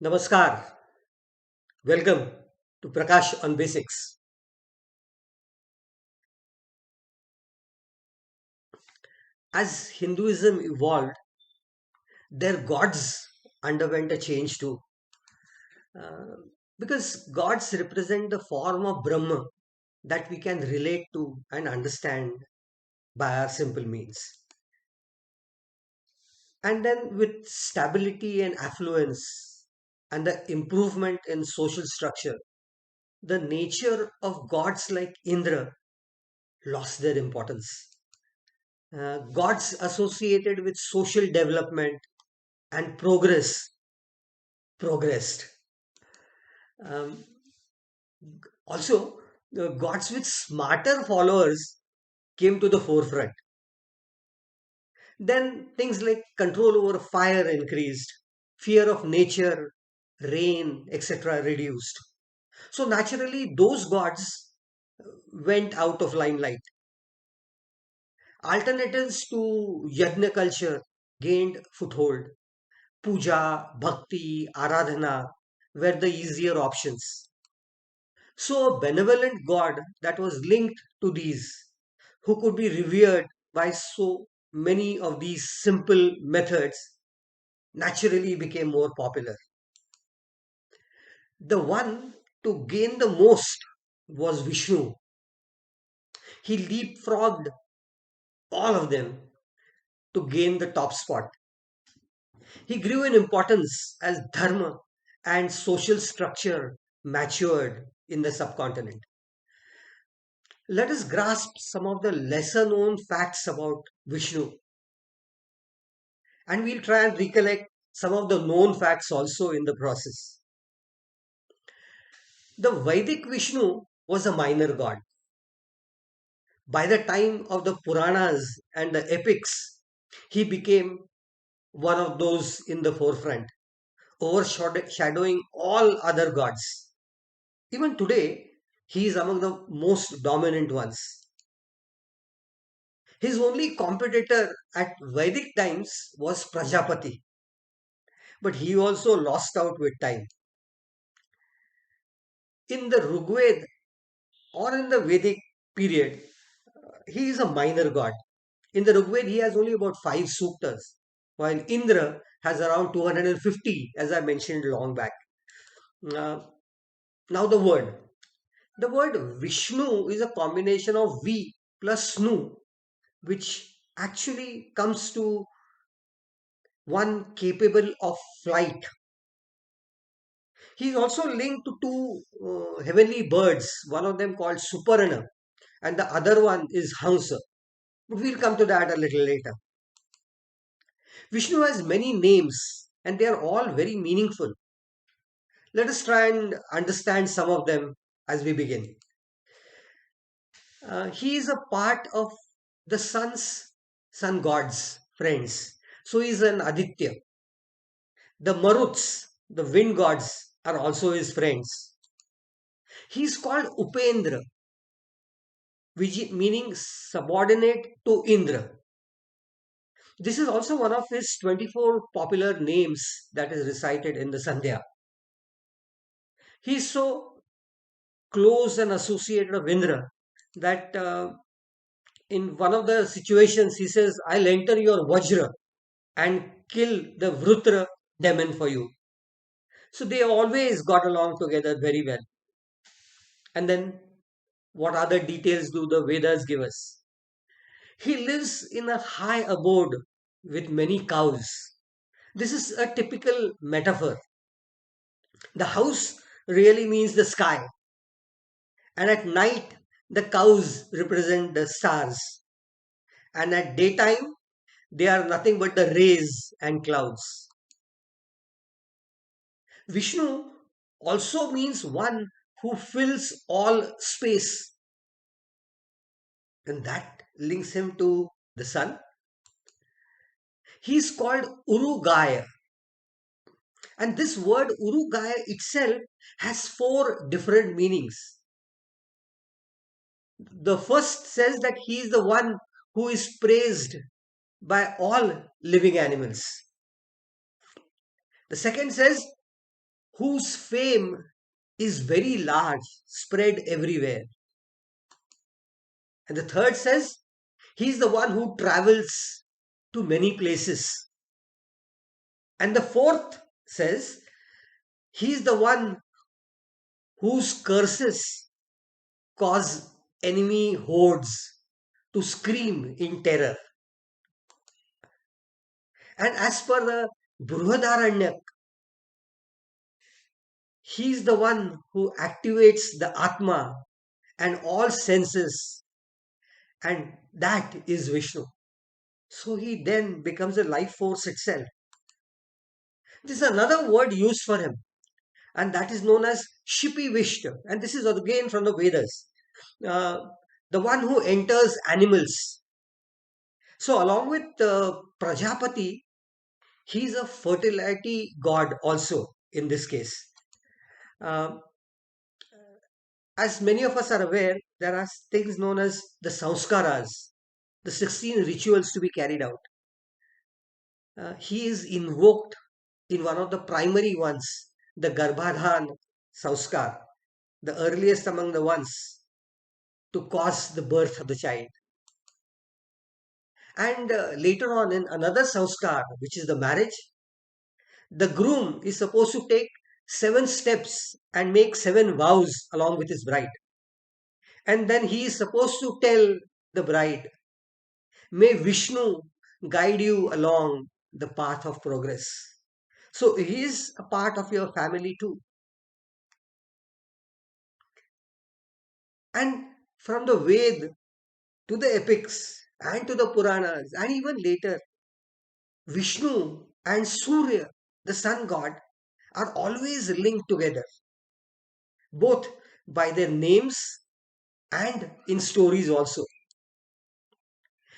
Namaskar. Welcome to Prakash on Basics. As Hinduism evolved, their gods underwent a change too. Uh, because gods represent the form of Brahma that we can relate to and understand by our simple means. And then with stability and affluence and the improvement in social structure, the nature of gods like Indra lost their importance. Gods associated with social development and progressed. Um, Also, the gods with smarter followers came to the forefront. Then things like control over fire increased, fear of nature, rain, etc. reduced. So naturally, those gods went out of limelight. Alternatives to yajna culture gained foothold. Puja, bhakti, aradhana were the easier options. So, a benevolent God that was linked to these, who could be revered by so many of these simple methods, naturally became more popular. The one to gain the most was Vishnu. He leapfrogged all of them to gain the top spot. He grew in importance as dharma and social structure matured in the subcontinent. Let us grasp some of the lesser known facts about Vishnu, and we'll try and recollect some of the known facts also in the process. The Vedic Vishnu was a minor god. By the time of the Puranas and the epics, he became one of those in the forefront, overshadowing all other gods. Even today, he is among the most dominant ones. His only competitor at Vedic times was Prajapati, but he also lost out with time. In the Rigveda or in the Vedic period, he is a minor god. In the Rigveda, he has only about five suktas, while Indra has around 250, as I mentioned long back. Uh, Now, the word. The word Vishnu is a combination of V plus Snu, which actually comes to one capable of flight. He is also linked to two heavenly birds, one of them called Suparna, and the other one is Hamsa. But we'll come to that a little later. Vishnu has many names and they are all very meaningful. Let us try and understand some of them as we begin. He is a part of the sun gods, friends. So he is an Aditya. The Maruts, the wind gods, are also his friends. He is called Upendra, which meaning subordinate to Indra. This is also one of his 24 popular names that is recited in the Sandhya. He is so close and associated of Indra that in one of the situations he says, I'll enter your Vajra and kill the Vrutra demon for you. So they always got along together very well. And then what other details do the Vedas give us? He lives in a high abode with many cows. This is a typical metaphor. The house really means the sky, and at night the cows represent the stars, and at daytime they are nothing but the rays and clouds. Vishnu also means one who fills all space, and that links him to the sun. He is called Urugaya, and this word Urugaya itself has four different meanings. The first says that he is the one who is praised by all living animals. The second says whose fame is very large, spread everywhere. And the third says, he's the one who travels to many places. And the fourth says, he's the one whose curses cause enemy hordes to scream in terror. And as per the Bruhadaranya, he's the one who activates the Atma and all senses, and that is Vishnu. So he then becomes a life force itself. This is another word used for him, and that is known as Shipi Vishnu. And this is again from the Vedas. Uh, the one who enters animals. So, along with Prajapati, he is a fertility god also in this case. Um, as many of us are aware, there are things known as the sanskaras, the 16 rituals to be carried out. He is invoked in one of the primary ones, the Garbhadhan sanskar, the earliest among the ones to cause the birth of the child. And later on in another sanskar, which is the marriage, the groom is supposed to take 7 steps and make 7 vows along with his bride. And then he is supposed to tell the bride, may Vishnu guide you along the path of progress. So he is a part of your family too. And from the Ved to the epics and to the Puranas and even later, Vishnu and Surya, the sun god, are always linked together, both by their names and in stories also.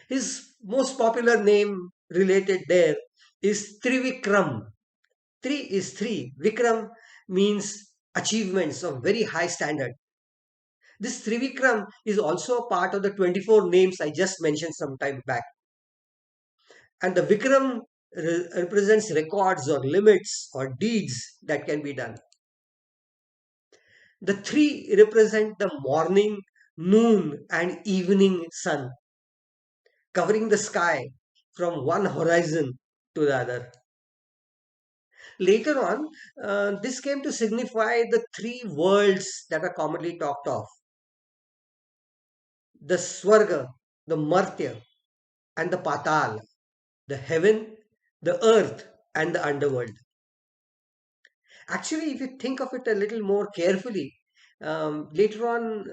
His most popular name related there is Trivikram. Tri is three. Vikram means achievements of very high standard. This Trivikram is also a part of the 24 names I just mentioned some time back. And the Vikram represents records or limits or deeds that can be done. The three represent the morning, noon, and evening sun, covering the sky from one horizon to the other. Later on, this came to signify the three worlds that are commonly talked of, the Swarga, the Martya, and the Patal, the heaven, the earth, and the underworld. Actually, if you think of it a little more carefully, later on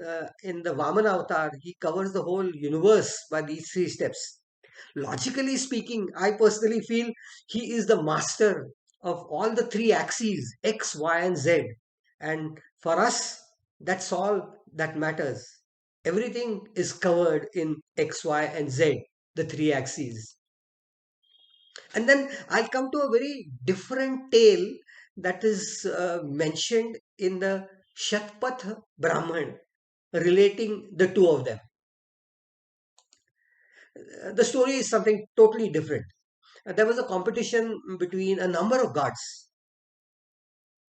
in the Vamana avatar, he covers the whole universe by these 3 steps. Logically speaking, I personally feel he is the master of all the 3 axes, X, Y, and Z. And for us, that's all that matters. Everything is covered in X, Y, and Z, the 3 axes. And then I'll come to a very different tale that is mentioned in the Shatpath Brahman relating the two of them. The story is something totally different. There was a competition between a number of gods,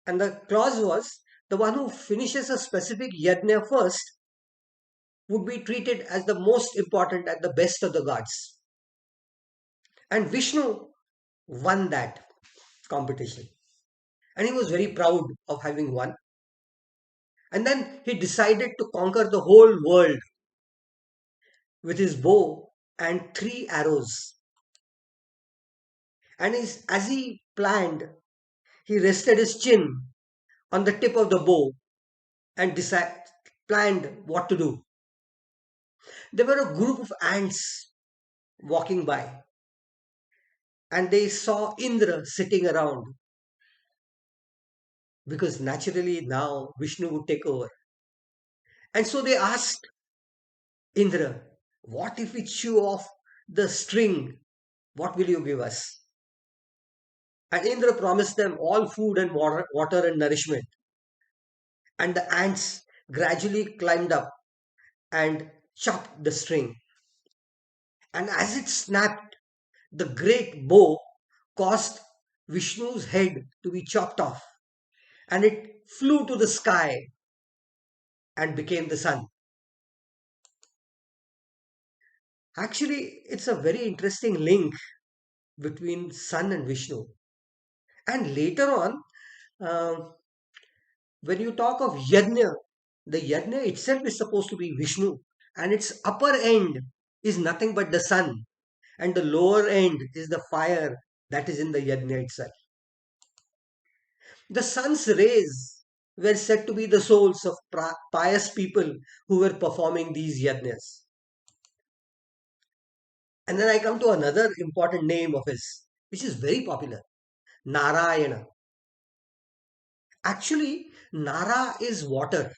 and the clause was the one who finishes a specific yajna first would be treated as the most important and the best of the gods. And Vishnu won that competition. And he was very proud of having won. And then he decided to conquer the whole world with his bow and 3 arrows. And as he planned, he rested his chin on the tip of the bow and planned what to do. There were a group of ants walking by, and they saw Indra sitting around because naturally now Vishnu would take over. And so they asked Indra, what if we chew off the string? What will you give us? And Indra promised them all food and water and nourishment. And the ants gradually climbed up and chopped the string. And as it snapped, the great bow caused Vishnu's head to be chopped off. and it flew to the sky and became the sun. Actually, it's a very interesting link between sun and Vishnu. And later on, uh, when you talk of yajna, the yajna itself is supposed to be Vishnu, and its upper end is nothing but the sun, and the lower end is the fire that is in the yajna itself. The sun's rays were said to be the souls of pious people who were performing these yajnas. And then I come to another important name of his, which is very popular, Narayana. Actually, Nara is water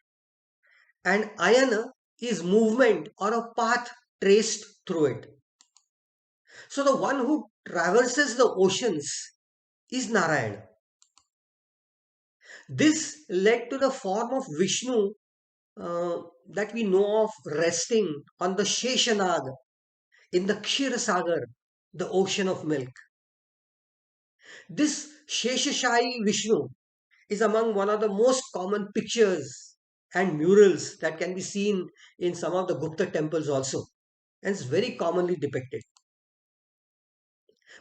and Ayana is movement or a path traced through it. So the one who traverses the oceans is Narayana. This led to the form of Vishnu that we know of resting on the Sheshanag in the Kshirosagar, the ocean of milk. This Sheshashayi Vishnu is among one of the most common pictures and murals that can be seen in some of the Gupta temples also, and it's very commonly depicted.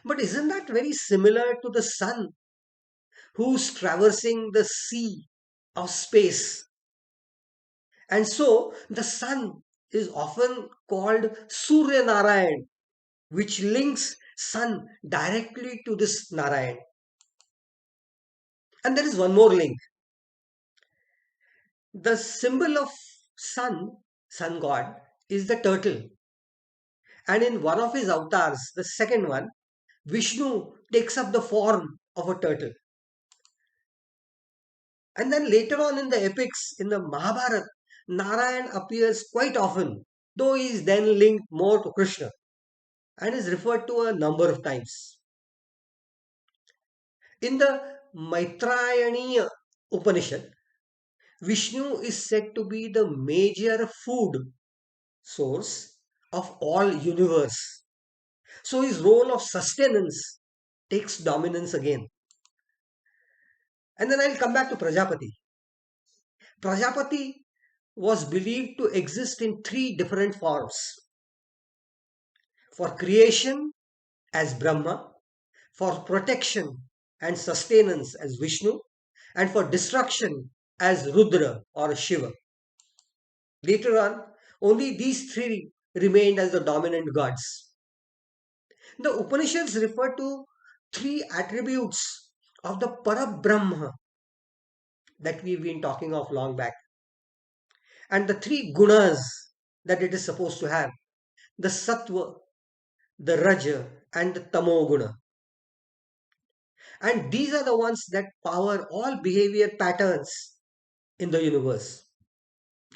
But isn't that very similar to the sun who's traversing the sea of space? And so the sun is often called Surya Narayan, which links sun directly to this Narayan. And there is one more link. The symbol of sun god, is the turtle. And in one of his avatars, the second one, Vishnu takes up the form of a turtle. And then later on in the epics, in the Mahabharata, Narayan appears quite often, though he is then linked more to Krishna and is referred to a number of times. In the Maitrayaniya Upanishad, Vishnu is said to be the major food source of all universe. So his role of sustenance takes dominance again. And then I'll come back to Prajapati. Prajapati was believed to exist in three different forms: for creation as Brahma, for protection and sustenance as Vishnu, and for destruction as Rudra or Shiva. Later on, only these three remained as the dominant gods. The Upanishads refer to three attributes of the Parabrahma that we've been talking of long back, and the three gunas that it is supposed to have: the Sattva, the Raja, and the Tamo guna. And these are the ones that power all behavior patterns in the universe.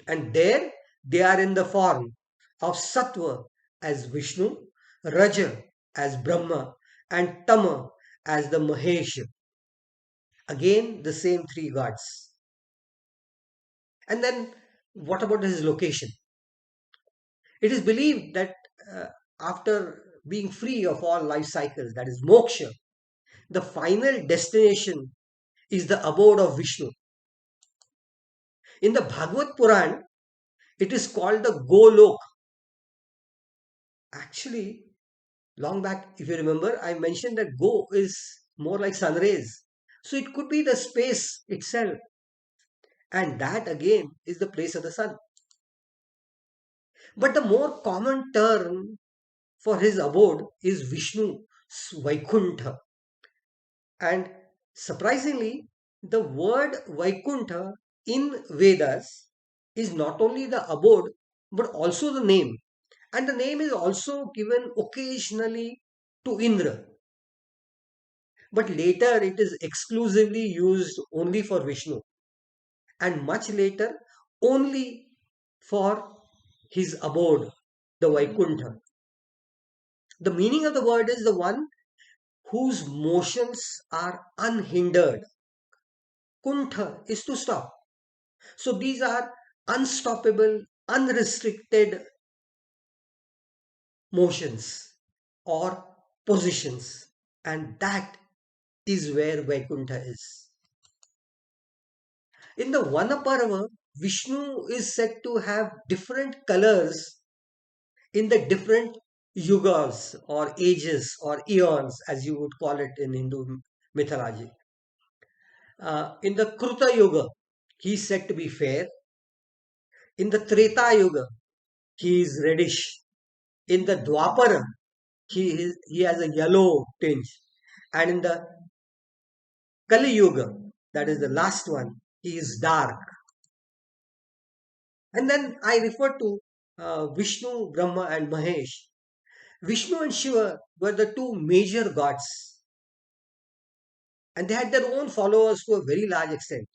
And there they are in the form of Sattva as Vishnu, Raja as Brahma, and Tama as the Mahesh. Again, the same three gods. And then, what about his location? It is believed that uh, after being free of all life cycles, that is moksha, the final destination is the abode of Vishnu. In the Bhagavad Puran, it is called the Golok. Actually, long back, if you remember, I mentioned that Go is more like sun rays. So it could be the space itself. And that again is the place of the sun. But the more common term for his abode is Vishnu, Vaikuntha. And surprisingly, the word Vaikuntha in Vedas is not only the abode but also the name. And the name is also given occasionally to Indra. But later it is exclusively used only for Vishnu, and much later only for his abode, the Vaikuntha. The meaning of the word is the one whose motions are unhindered. Kuntha is to stop. So these are unstoppable, unrestricted motions or positions. And that is where Vaikuntha is. In the Vanaparva, Vishnu is said to have different colors in the different yugas or ages or eons, as you would call it in Hindu mythology. In the Kruta Yuga, he is said to be fair. In the Treta Yuga, he is reddish. In the Dwapara, he has a yellow tinge. And in the Kali Yuga, that is the last one, he is dark. And then I refer to Vishnu, Brahma, and Mahesh. Vishnu and Shiva were the two major gods, and they had their own followers to a very large extent.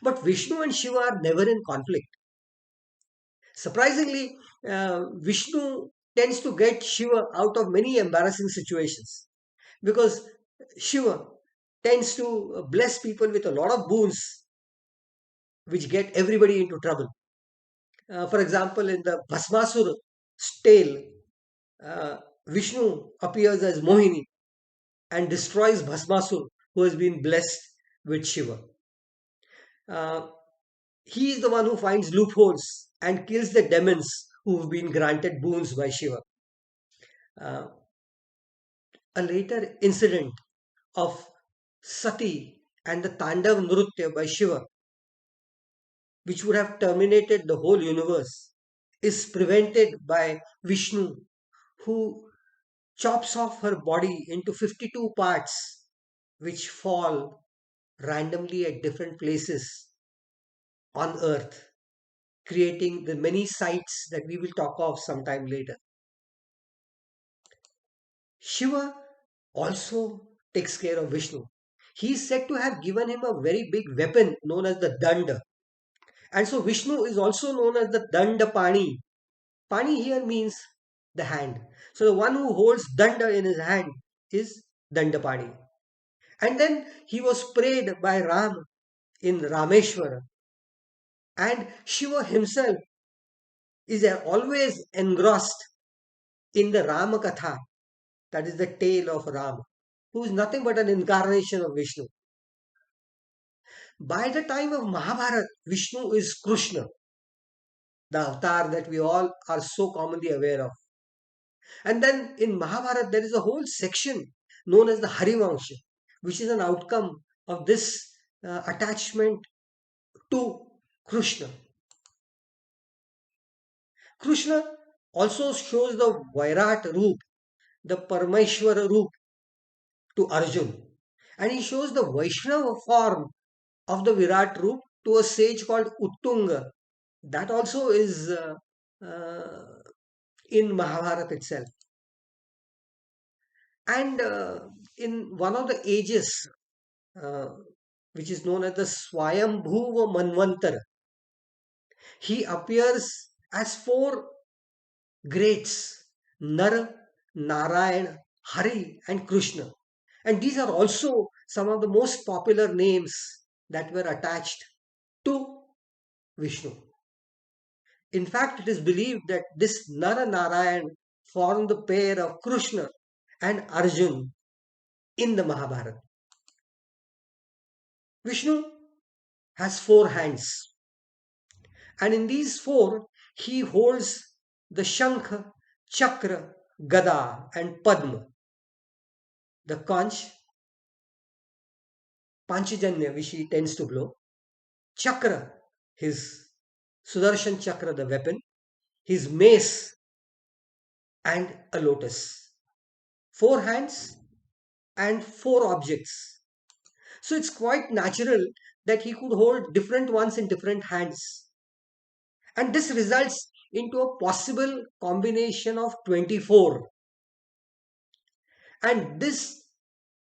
But Vishnu and Shiva are never in conflict. Surprisingly, Vishnu tends to get Shiva out of many embarrassing situations because Shiva tends to bless people with a lot of boons which get everybody into trouble. For example, in the Bhasmasura tale, uh, Vishnu appears as Mohini and destroys Bhasmasur, who has been blessed with Shiva. Uh, he is the one who finds loopholes and kills the demons who have been granted boons by Shiva. Uh, a later incident of Sati and the Tandav Nrutya by Shiva, which would have terminated the whole universe, is prevented by Vishnu, who chops off her body into 52 parts, which fall randomly at different places on earth, creating the many sites that we will talk of sometime later. Shiva also takes care of Vishnu. He is said to have given him a very big weapon known as the Danda. And so Vishnu is also known as the Danda Pani. Pani here means the hand. So the one who holds Danda in his hand is Dandapani. And then he was prayed by Ram in Rameshwara. And Shiva himself is always engrossed in the Ramakatha, that is the tale of Ram, who is nothing but an incarnation of Vishnu. By the time of Mahabharata, Vishnu is Krishna, the avatar that we all are so commonly aware of. And then in Mahabharata, there is a whole section known as the Harivansha, which is an outcome of this attachment to Krishna. Krishna also shows the Vairat Roop, the Parameshwara Roop to Arjun. And he shows the Vaishnava form of the Virat Roop to a sage called Uttunga. That also is uh, in Mahabharata itself. And in one of the ages, uh, which is known as the Swayambhuva Manvantara, he appears as four greats: Nara, Narayana, Hari, and Krishna. And these are also some of the most popular names that were attached to Vishnu. In fact, it is believed that this Nara Narayan formed the pair of Krishna and Arjun in the Mahabharata. Vishnu has four hands, and in these four, he holds the Shankha, Chakra, Gada, and Padma, the conch, Panchajanya, which he tends to blow, Chakra, his Sudarshan Chakra, the weapon, his mace, and a lotus. Four hands and four objects. So it's quite natural that he could hold different ones in different hands. And this results into a possible combination of 24. And this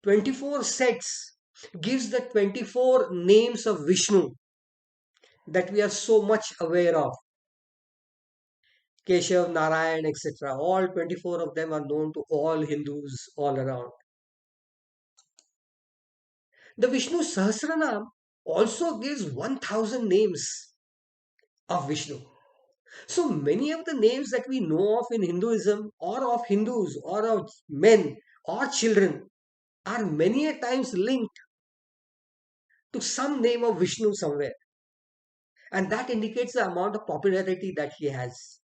24 sets gives the 24 names of Vishnu that we are so much aware of. Keshav, Narayan, etc. All 24 of them are known to all Hindus all around. The Vishnu Sahasranam also gives 1000 names of Vishnu. So many of the names that we know of in Hinduism or of Hindus or of men or children are many a times linked to some name of Vishnu somewhere. And that indicates the amount of popularity that he has.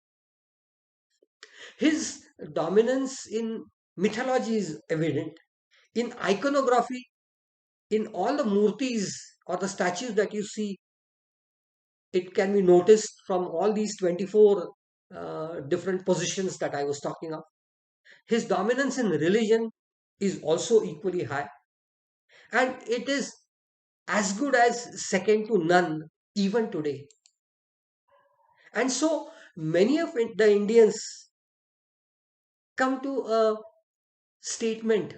His dominance in mythology is evident. In iconography, in all the murtis or the statues that you see, it can be noticed from all these 24 different positions that I was talking of. His dominance in religion is also equally high, and it is as good as second to none even today. And so many of the Indians come to a statement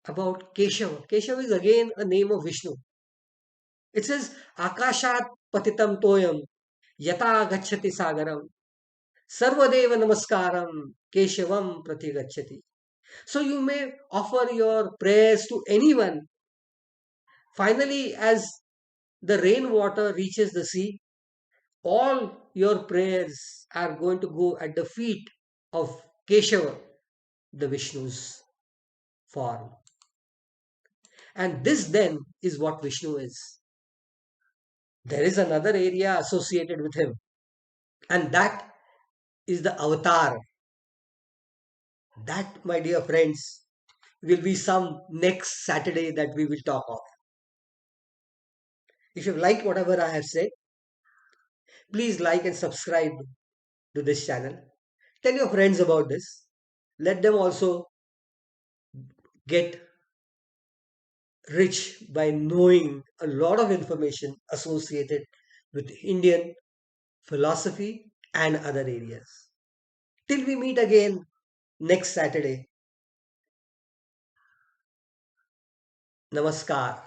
about Keshav. Keshav is again a name of Vishnu. It says, Akashat patitam toyam yata gacchati sagaram sarvadeva namaskaram Keshavam prati gacchati. So you may offer your prayers to anyone. Finally, as the rainwater reaches the sea, all your prayers are going to go at the feet of Keshava, the Vishnu's form. And this then is what Vishnu is. There is another area associated with him, and that is the avatar. That, my dear friends, will be some next Saturday that we will talk of. If you've liked whatever I have said, please like and subscribe to this channel. Tell your friends about this. Let them also get rich by knowing a lot of information associated with Indian philosophy and other areas. Till we meet again next Saturday. Namaskar.